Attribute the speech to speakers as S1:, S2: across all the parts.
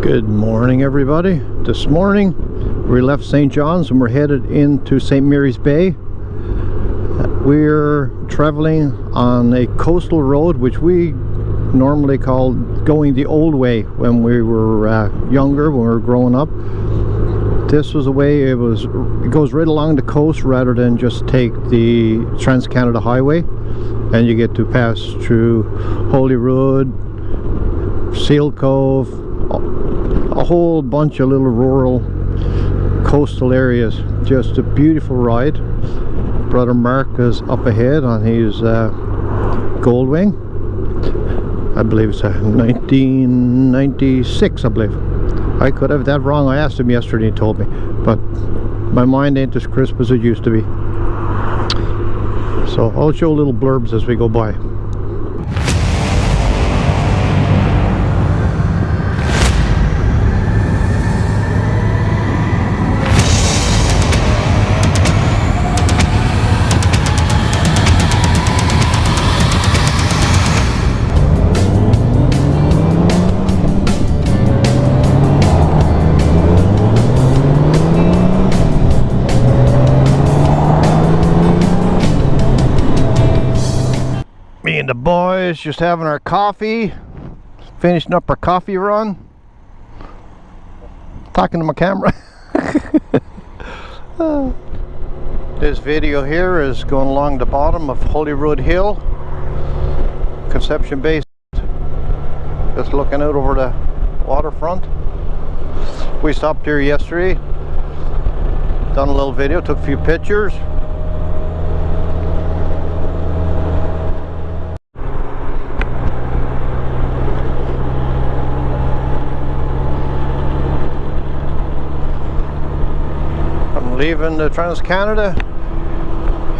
S1: Good morning, everybody. This morning we left St. John's and we're headed into St. Mary's Bay. We're traveling on a coastal road which we normally called going the old way when we were younger, when we were growing up. This was a way, it goes right along the coast rather than just take the Trans-Canada Highway, and you get to pass through Holyrood, Seal Cove, a whole bunch of little rural coastal areas. Just a beautiful ride. Brother Mark is up ahead on his Goldwing. I believe it's a 1996, I believe. I could have that wrong. I asked him yesterday, he told me, but my mind ain't as crisp as it used to be. So I'll show little blurbs as we go by. Me and the boys just having our coffee, finishing up our coffee run, talking to my camera. This video here is going along the bottom of Holyrood Hill, Conception Bay, just looking out over the waterfront. We stopped here yesterday, done a little video, took a few pictures. Leaving the Trans-Canada,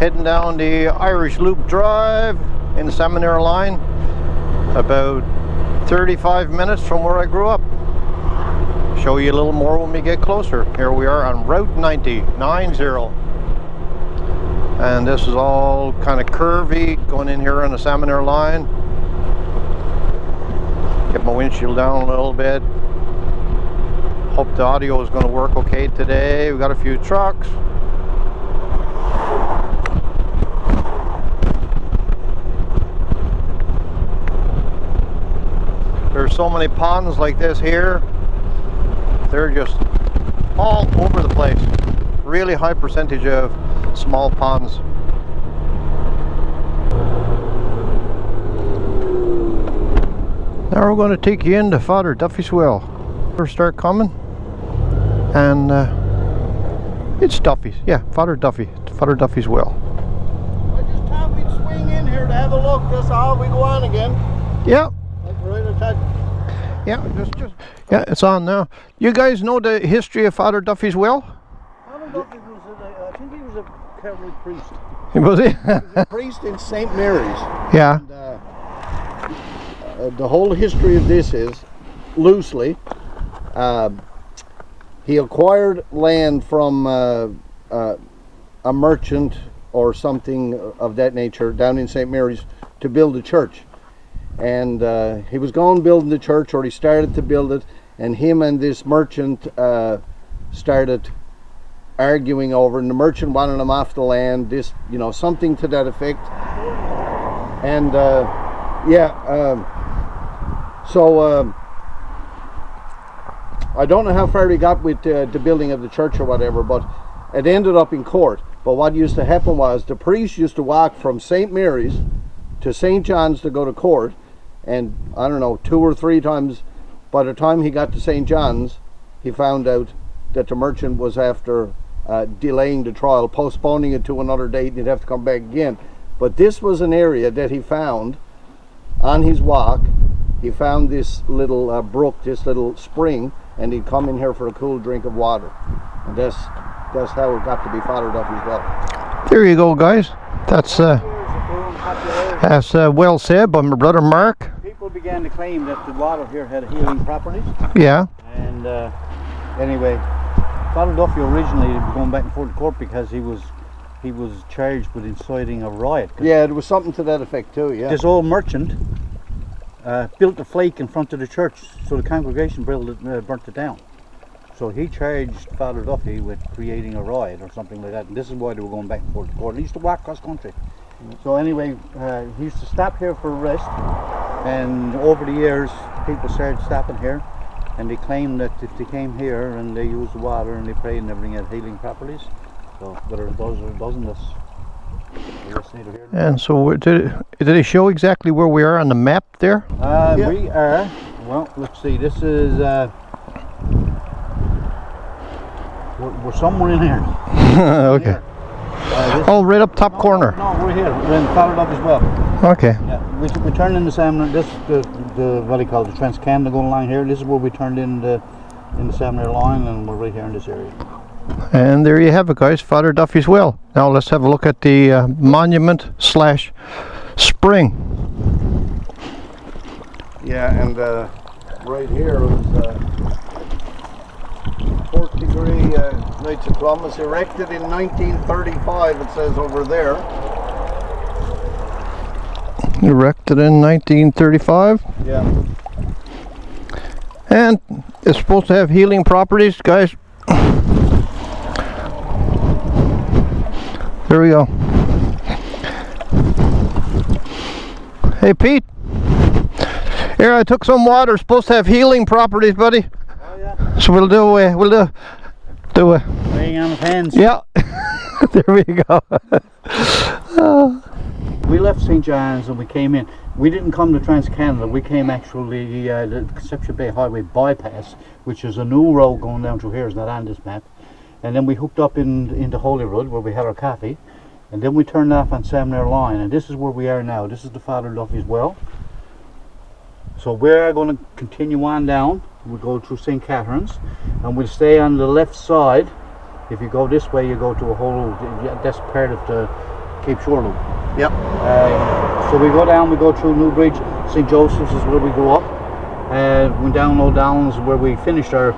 S1: heading down the Irish Loop Drive in the Seminary line, about 35 minutes from where I grew up. Show you a little more when we get closer. Here we are on Route 90, and this is all kind of curvy, going in here on the Seminary line. Get my windshield down a little bit. Hope the audio is going to work okay today. We got a few trucks. There's so many ponds like this here. They're just all over the place. Really high percentage of small ponds. Now we're going to take you into Father Duffy's well. Start coming. And it's Duffy's, yeah, Father Duffy's well.
S2: I just thought we'd swing in here to have a look. That's all. We go on again.
S1: Yeah.
S2: Yeah,
S1: yeah, it's on now. You guys know the history of Father Duffy's well?
S2: Father Duffy was, I think he was a Catholic priest.
S1: Was he?
S2: He was a priest in St. Mary's.
S1: Yeah.
S2: And, the whole history of this is, loosely, he acquired land from a merchant or something of that nature down in St. Mary's to build a church. And he was going building the church, or he started to build it, and him and this merchant started arguing over, and the merchant wanted him off the land, this, you know, something to that effect. And I don't know how far he got with the building of the church or whatever, but it ended up in court. But what used to happen was the priest used to walk from St. Mary's to St. John's to go to court, and I don't know, 2 or 3 times by the time he got to St. John's, he found out that the merchant was after delaying the trial, postponing it to another date, and he'd have to come back again. But this was an area that he found on his walk. He found this little brook, this little spring, and he'd come in here for a cool drink of water. And that's how it got to be Father Duffy's well.
S1: There you go, guys. That's well said by my brother Mark.
S3: People began to claim that the water here had healing properties.
S1: Yeah.
S3: And anyway, Father Duffy originally was going back and forth to court because he was charged with inciting a riot.
S2: Yeah, there was something to that effect too. Yeah.
S3: This old merchant built a flake in front of the church, so the congregation burnt it down. So he charged Father Duffy with creating a riot or something like that, and this is why they were going back and forth to court. He used to walk cross country. So anyway, he used to stop here for a rest, and over the years people started stopping here, and they claimed that if they came here and they used the water and they prayed and everything, had healing properties. So whether it does or it doesn't, that's neither here nor
S1: And so did it show exactly where we are on the map there?
S3: there. We are, well, let's see, this is, we're somewhere in here.
S1: Okay.
S3: Here.
S1: Oh, right up top corner.
S3: No, we're here. We're in followed up as well.
S1: Okay.
S3: Yeah, we turned in the seminary. This is the what do you call it, the Trans-Canada going along here. This is where we turned in the seminary line, and we're right here in this area.
S1: And there you have it, guys. Father Duffy's well. Now let's have a look at the monument / spring.
S2: Yeah, and right here was 4th degree Knights of Columbus, erected in 1935, it says over there.
S1: Erected in 1935.
S2: Yeah.
S1: And it's supposed to have healing properties, guys. There we go. Hey Pete, here I took some water. It's supposed to have healing properties, buddy.
S3: Oh yeah.
S1: So we'll do
S3: Laying on of hands.
S1: yeah. There we go.
S3: We left St. John's and we came in. We didn't come to Trans-Canada. We came actually the Conception Bay Highway bypass, which is a new road going down through here. It's not on this map. And then we hooked up into Holyrood where we had our coffee, and then we turned off on Seminary Line, and this is where we are now. This is the Father Duffy's well. So we're going to continue on down. We'll go through St. Catherine's, and we'll stay on the left side. If you go this way, you go to a whole, that's part of the Cape Shore Loop.
S2: Yep.
S3: So we go down, we go through Newbridge. St. Joseph's is where we go up. Went down Low Downs where we finished our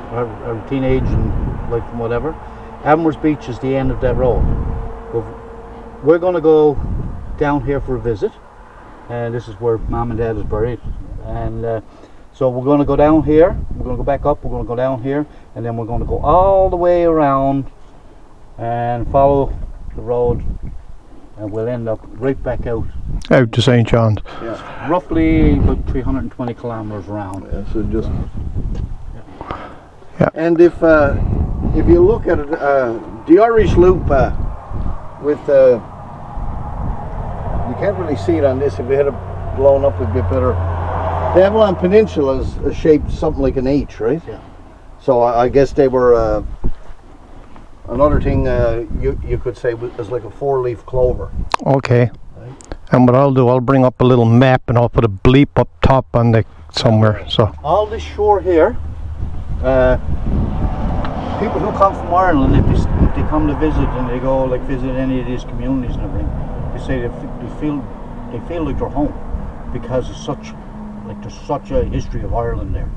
S3: teenage and life and whatever. Admiral's Beach is the end of that road. We're going to go down here for a visit. This is where Mom and Dad is buried. And so we're going to go down here, we're going to go back up, we're going to go down here, and then we're going to go all the way around and follow the road, and we'll end up right back out
S1: to St. John's.
S3: Yeah, roughly about 320 kilometers around.
S2: Yeah, so just.
S1: Yeah.
S2: And if you look at it, the Irish Loop with you can't really see it on this. If we had it blown up, it'd be better. The Avalon Peninsula is shaped something like an H, right?
S3: Yeah.
S2: So I guess they were another thing you could say is like a 4-leaf clover.
S1: Okay.
S2: Right.
S1: And what I'll do, I'll bring up a little map and I'll put a bleep up top on the somewhere. So
S3: All this shore here, people who come from Ireland, if they come to visit and they go like visit any of these communities and everything, they say they feel like they're home because it's there's such a history of Ireland there.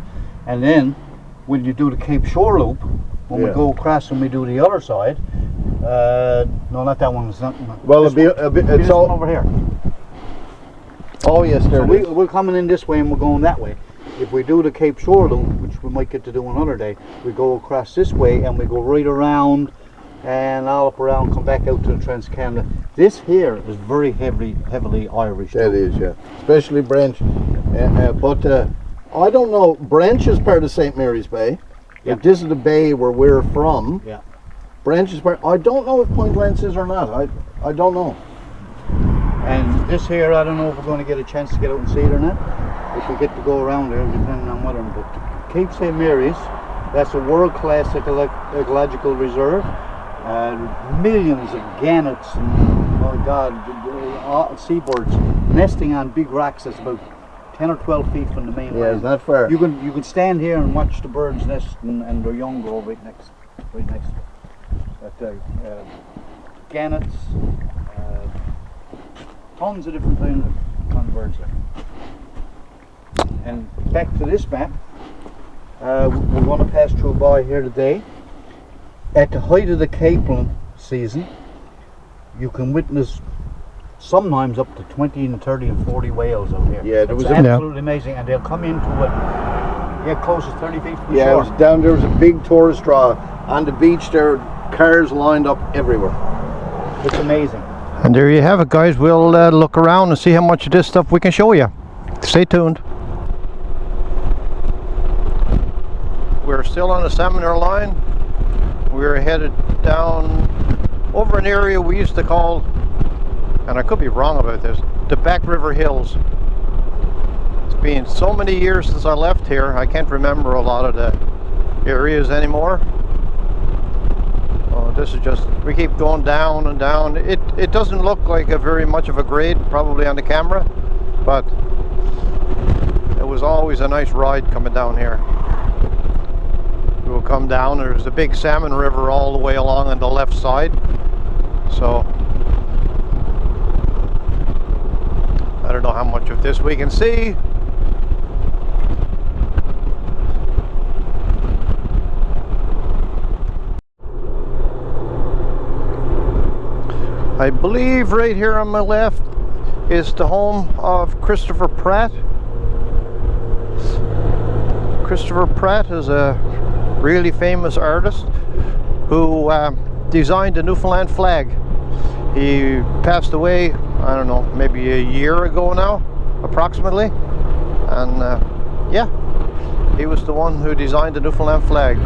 S3: And then when you do the Cape Shore Loop, when we go across and we do the other side, no, not that one. It's not.
S2: Well, it's all
S3: over here.
S2: Oh yes, there
S3: So
S2: it is.
S3: we're coming in this way and we're going that way. If we do the Cape Shore Loop, which we might get to do another day, we go across this way and we go right around and all up around, come back out to the Trans-Canada. This here is very heavily Irish.
S2: That is, yeah. Especially Branch. But I don't know, Branch is part of St. Mary's Bay.
S3: Yeah.
S2: If this is the bay where we're from,
S3: Yeah.
S2: Branch is part. I don't know if Point Lance is or not. I don't know.
S3: And this here, I don't know if we're going to get a chance to get out and see it or not. If we get to go around there, depending on weather. But Cape St. Mary's, that's a world-class ecological reserve. Millions of gannets and, oh God, seabirds nesting on big rocks that's about 10 or 12 feet from the main
S2: Yeah,
S3: land.
S2: it's not far.
S3: You can stand here and watch the birds nest and their young grow right next. But, gannets, tons of different kinds of birds there. And back to this map, we're going to pass through by here today. At the height of the capelin season, you can witness sometimes up to 20 and 30 and 40 whales out here.
S2: Yeah, there was
S3: it's
S2: a-
S3: absolutely amazing, and they'll come into it. Yeah, close as 30 feet from the
S2: Yeah, it
S3: shore.
S2: was down there was a big tourist draw on the beach there, cars lined up everywhere.
S3: It's amazing.
S1: And there you have it, guys. We'll look around and see how much of this stuff we can show you. Stay tuned. We're still on the Salmon line. We're headed down over an area we used to call, and I could be wrong about this, the Back River Hills. It's been so many years since I left here, I can't remember a lot of the areas anymore. Oh, this is just, we keep going down and down. It doesn't look like a very much of a grade probably on the camera, but it was always a nice ride coming down here. We'll come down, there's a big salmon river all the way along on the left side. So I don't know how much of this we can see. I believe right here on my left is the home of Christopher Pratt. Christopher Pratt is a really famous artist who designed the Newfoundland flag. He passed away, I don't know, maybe a year ago now, approximately. And yeah, he was the one who designed the Newfoundland flag.